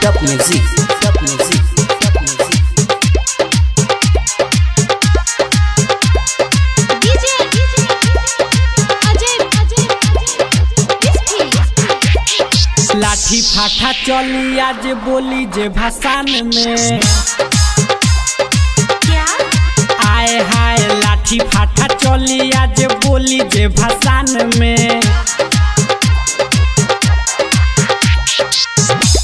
Top music, top music, top music. DJ Ajay लाठी फाठा चली आज बोली जे भाषण में क्या आए हाय लाठी फाठा चली आज बोली जे भाषण में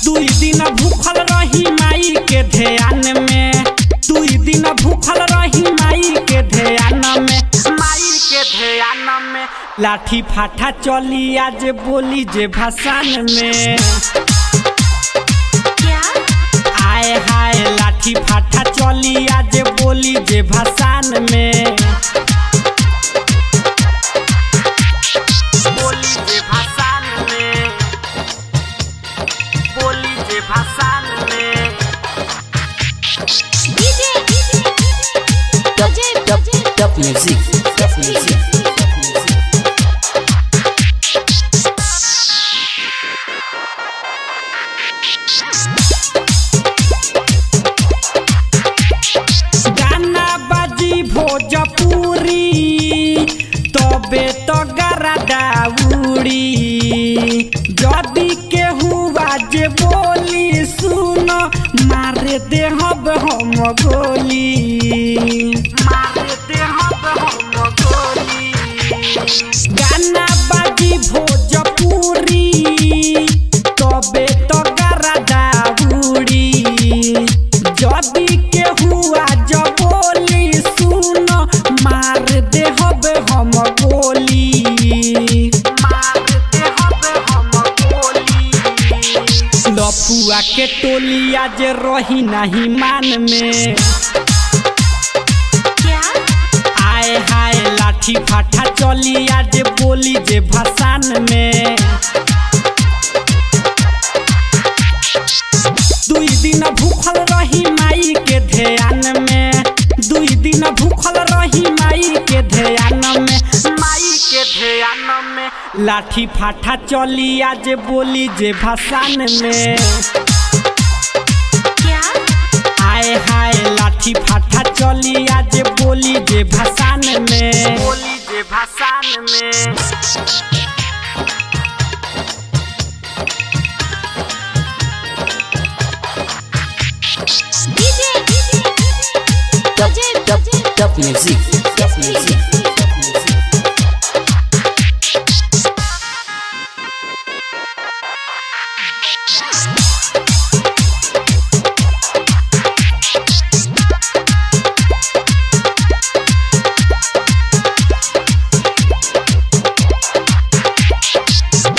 दुई दिन भूखल रही माई के ध्यान में दुई दिन भूखल रही माई के ध्यान में माई के ध्यान में लाठी फाठा चली आज बोली जे भाषण में क्या आए हाय लाठी फाठा चली आज बोली जे भाषण में बोली जे भाषण में बोली जे भाषण में DJ Ajay Top music, top music, top music. गाना बाजी भोजपुरी तबे तो गरदा उड़ी जदी के हुआ जे बोली सुनो मारे दे हब हम गोली मारे दे हब हम गोली गाना बाजी भोजपुरी तबे तो गरदा उड़ी जदी के हुआ जब बोली सुनो मार दे हबे हम गोली मार दे हबे हम गोली लफुआ के टोली आज रही नहीं मान में क्या आए हाय लाठी फाठा चली आज बोली जे भाषण में दुई दिन भूखल रही माई के ध्यान में दुई दिन भूखल रही माई के ध्यान में माई के ध्यान में लाठी फाठा चली आज बोली जे भाषण में क्या आए हाय लाठी फाठा चली आज बोली जे भाषण में बोली जे भाषण में DJ Ajay Top music, top music, top music.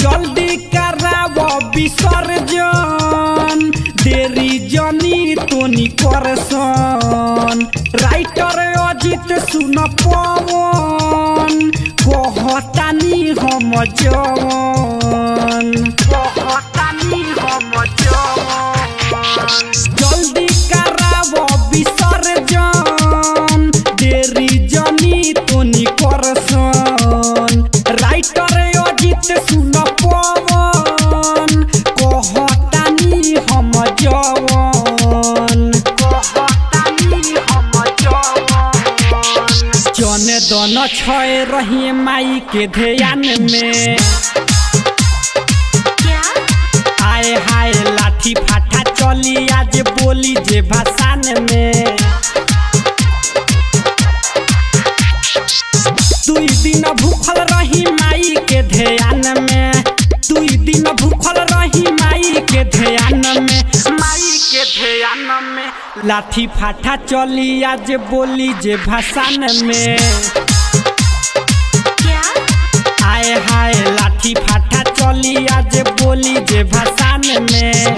जल्दी करावो विसर्जन देरी जनी तोनी करसन राइटर अजित सुन पवन कहतानी हम जवन कहतानी हम जवन जल्दी करावो विसर्जन देरी जनी तोनी करसन राइटर अजित सुन पवन कहतानी हम जवन कहतानी हम जवन जने दन छय रही माई के ध्यान में क्या आए हाय लाठी फाठा चली आज बोली जे भाषण में दुई दिन भूखल रही माई के ध्यान में दुई दिन भूखल रही माई के ध्यान में माई के ध्यान में लाठी फाठा चली आज बोली जे भाषण में क्या आए हाय लाठी फाठा चली आज बोली जे भाषण में।